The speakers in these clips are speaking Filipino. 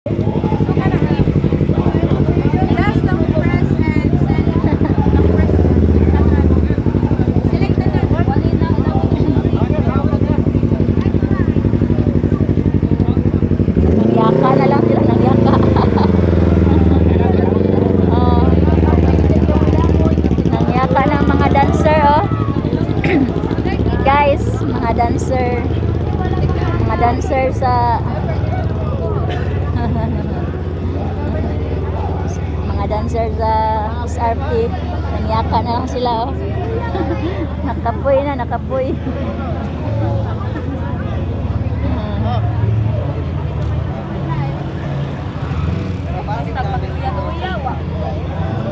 Mga dancer sa mga dancer sa SRP, nangyaka na lang sila oh. Nakapoy na, nakapoy.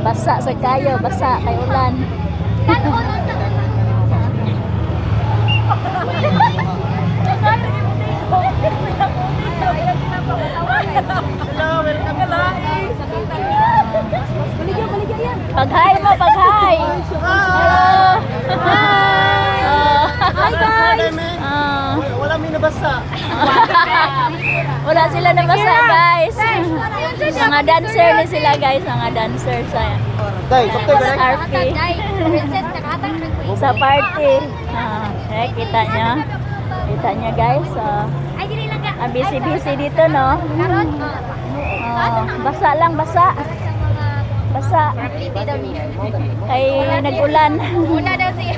Basa sa kayo, basa kay ulan. Pag-hi mo, pag-hi. Hello. Hi guys. Wala may nabasa. Wala sila nabasa guys. Mga dancer ni sila guys, mga dancer sa RP. Sa party. Kita nyo. Kita nyo guys. Ang busy-busy dito no. Basa lang, basa. Basa. Kay nag-ulan. Una daw siya.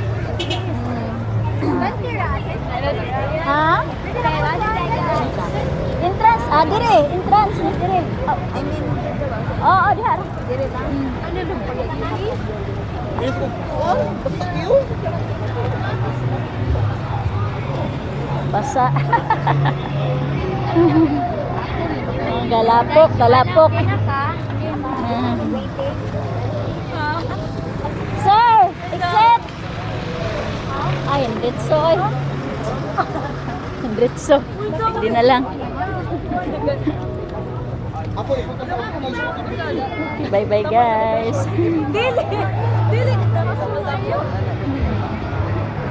Ha? Entrance. Dire. Entrance. Dire. Oh, dihar. Dire lang. Basa. Galapok, galapok. Sir, exit. Ay, hindritso ay. Hindritso. Hindi na lang. Bye-bye guys. Dili. Dili.